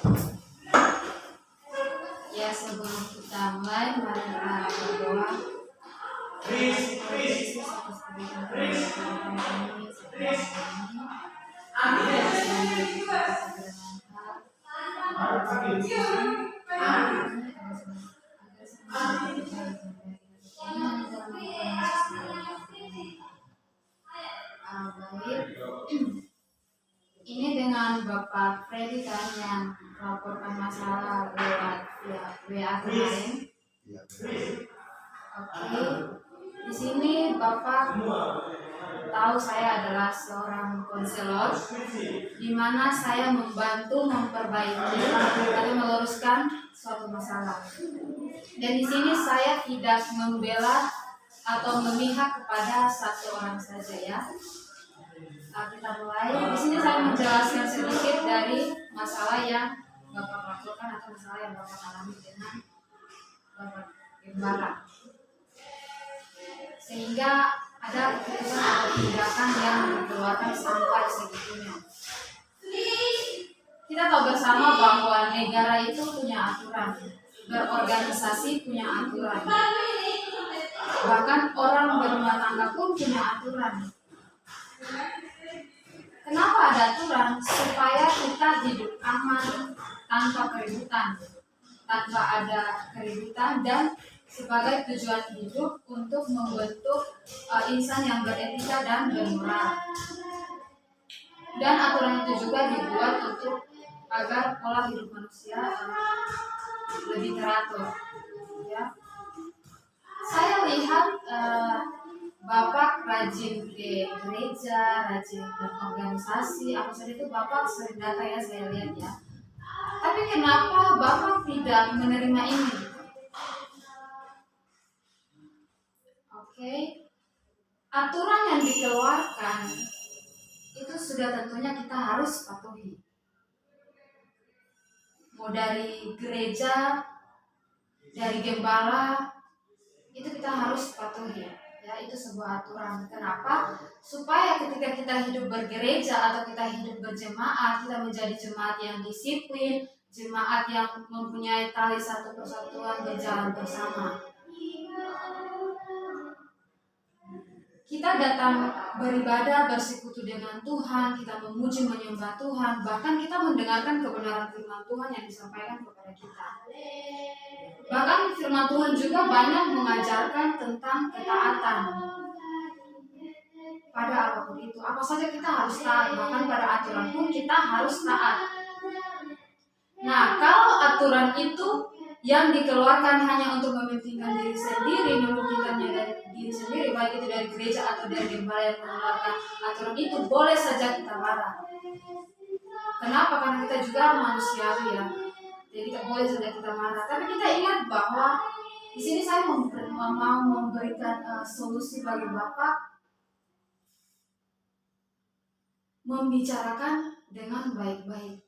Ya, sebelum kita mulai, mari kita berdoa. Ini dengan Bapak Freddy kan yang melaporkan masalah lewat WA kemarin. Oke. Di sini Bapak tahu saya adalah seorang konselor, di mana saya membantu memperbaiki atau meluruskan suatu masalah. Dan di sini saya tidak membela atau memihak kepada satu orang saja ya. Kita mulai. Di sini saya menjelaskan sedikit dari masalah yang Bapak lakukan atau masalah yang Bapak alami dengan Bapak Gembala. Sehingga ada keputusan atau tindakan yang dikeluarkan sampai segitunya. Kita tahu bersama bahwa negara itu punya aturan, berorganisasi punya aturan. Bahkan orang berumah tangga pun punya aturan. Kenapa ada aturan? Supaya kita hidup aman, tanpa keributan, tanpa ada keributan, dan sebagai tujuan hidup untuk membentuk insan yang beretika dan bermoral. Dan aturan itu juga dibuat untuk agar pola hidup manusia lebih teratur. Ya. Saya lihat Bapak rajin ke gereja, rajin berorganisasi, apa saja itu Bapak sering datang ya, saya lihat ya. Tapi kenapa Bapak tidak menerima ini? Oke. Aturan yang dikeluarkan itu sudah tentunya kita harus patuhi. Mau dari gereja, dari gembala, itu kita harus patuhi. Ya, itu sebuah aturan. Kenapa? Supaya ketika kita hidup bergereja atau kita hidup berjemaat, kita menjadi jemaat yang disiplin, jemaat yang mempunyai tali satu persatuan berjalan bersama. Kita datang beribadah, bersekutu dengan Tuhan, kita memuji menyembah Tuhan, bahkan kita mendengarkan kebenaran firman Tuhan yang disampaikan kepada kita. Bahkan firman Tuhan juga banyak mengajarkan tentang ketaatan. Pada apapun itu, apa saja kita harus taat, bahkan pada aturan pun kita harus taat. Nah, kalau aturan itu yang dikeluarkan hanya untuk mementingkan diri sendiri, mementingkannya dari diri sendiri, baik itu dari gereja atau dari gembala yang mengeluarkan aturan itu, boleh saja kita marah. Kenapa? Karena kita juga manusiawi ya. Jadi tidak boleh saja kita marah. Tapi kita ingat bahwa di sini saya mau memberikan solusi bagi Bapak, membicarakan dengan baik-baik.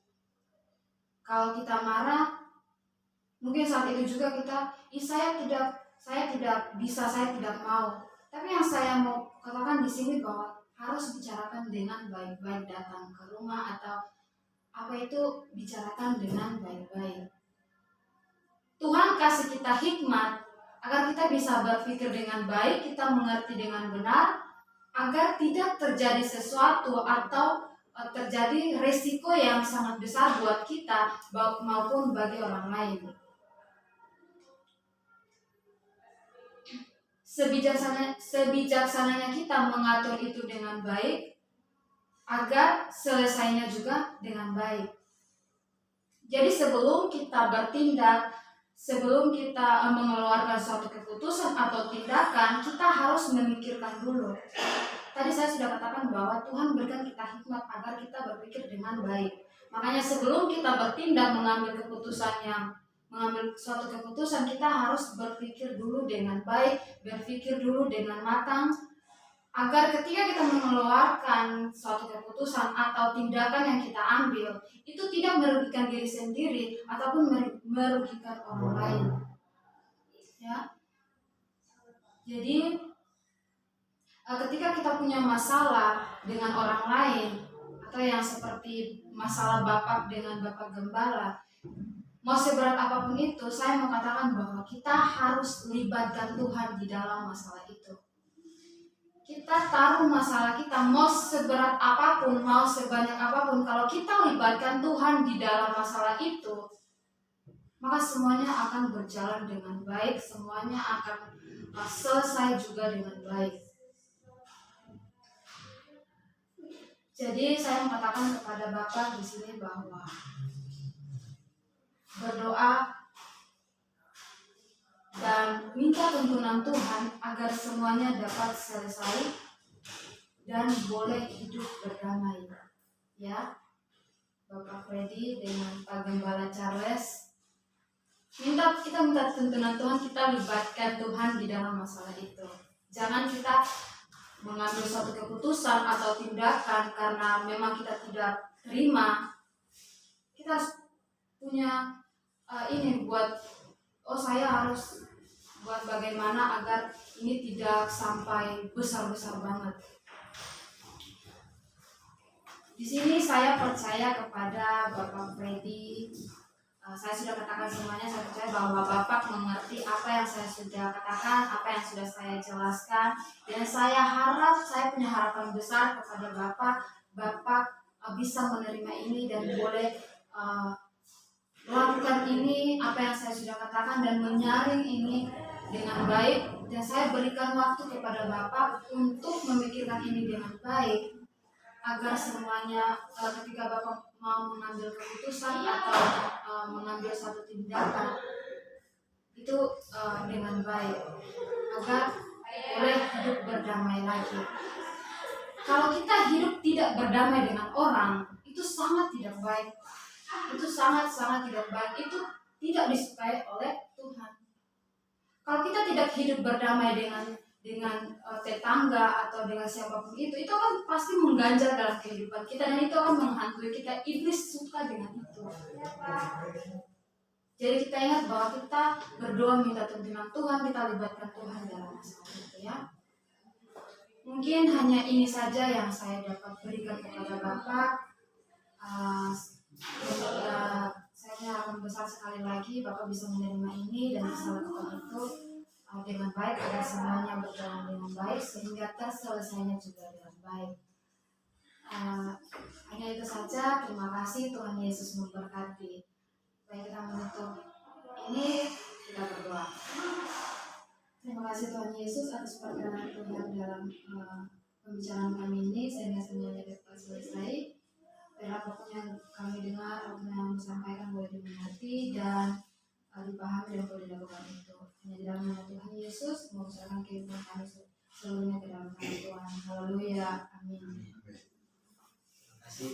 Kalau kita marah, mungkin saat itu juga kita, saya tidak bisa, saya tidak mau. Tapi yang saya mau katakan di sini bahwa harus bicarakan dengan baik-baik, datang ke rumah atau apa itu, bicarakan dengan baik-baik. Tuhan kasih kita hikmat agar kita bisa berpikir dengan baik, kita mengerti dengan benar, agar tidak terjadi sesuatu atau terjadi resiko yang sangat besar buat kita maupun bagi orang lain. Sebijaksananya kita mengatur itu dengan baik, agar selesainya juga dengan baik. Jadi sebelum kita bertindak, sebelum kita mengeluarkan suatu keputusan atau tindakan, kita harus memikirkan dulu. Tadi saya sudah katakan bahwa Tuhan berikan kita hikmat agar kita berpikir dengan baik. Makanya sebelum kita bertindak mengambil suatu keputusan, kita harus berpikir dulu dengan baik, berpikir dulu dengan matang, agar ketika kita mengeluarkan suatu keputusan atau tindakan yang kita ambil, itu tidak merugikan diri sendiri ataupun merugikan orang lain. Ya. Jadi ketika kita punya masalah dengan orang lain, atau yang seperti masalah Bapak dengan Bapak Gembala, mau seberat apapun itu, saya mau katakan bahwa kita harus libatkan Tuhan di dalam masalah itu. Kita taruh masalah kita, mau seberat apapun, mau sebanyak apapun, kalau kita libatkan Tuhan di dalam masalah itu, maka semuanya akan berjalan dengan baik, semuanya akan selesai juga dengan baik. Jadi saya mengatakan kepada Bapak di sini bahwa berdoa dan minta tuntunan Tuhan agar semuanya dapat selesai dan boleh hidup berdamai. Ya, Bapak Freddy dengan Pak Gembala Charles, kita minta tuntunan Tuhan, kita libatkan Tuhan di dalam masalah itu. Jangan kita mengambil suatu keputusan atau tindakan karena memang kita tidak terima. Kita punya ini buat, saya harus buat bagaimana agar ini tidak sampai besar-besar banget. Di sini saya percaya kepada Bapak Freddy. Saya sudah katakan semuanya, saya percaya bahwa Bapak mengerti apa yang saya sudah katakan, apa yang sudah saya jelaskan, dan saya punya harapan besar kepada Bapak bisa menerima ini dan boleh melakukan ini, apa yang saya sudah katakan, dan menyaring ini dengan baik. Dan saya berikan waktu kepada Bapak untuk memikirkan ini dengan baik, agar semuanya ketika Bapak mau mengambil keputusan atau mengambil satu tindakan itu dengan baik, agar boleh hidup berdamai lagi. Kalau kita hidup tidak berdamai dengan orang, itu sangat tidak baik. Itu sangat-sangat tidak baik. Itu tidak disukai oleh Tuhan. Kalau kita tidak hidup berdamai dengan tetangga atau dengan siapapun itu kan pasti mengganjal dalam kehidupan kita, dan itu akan menghantui kita. Iblis suka dengan itu. Jadi kita ingat bahwa kita berdoa minta tuntunan Tuhan, kita libatkan Tuhan dalam masalah itu, ya. Mungkin hanya ini saja yang saya dapat berikan kepada Bapak. Saya akan besar sekali lagi Bapak bisa menerima ini dan bisa lakukan itu dengan baik, agar semuanya berjalan dengan baik sehingga terselesainya juga dengan baik. Hanya itu saja. Terima kasih, Tuhan Yesus memberkati. Baik, kita menutup ini, kita berdoa. Terima kasih Tuhan Yesus atas perkenan Tuhan dalam pembicaraan kami ini sehingga semuanya dapat selesai. Dan apapun yang kami dengar, apapun yang disampaikan boleh dimengerti dan dipahami dan boleh dilakukan itu. Hanya di dalam nama Tuhan Yesus, mengusahakan kehidupan kami seluruhnya ke dalam nama Tuhan. Haleluya. Amin. Terima kasih.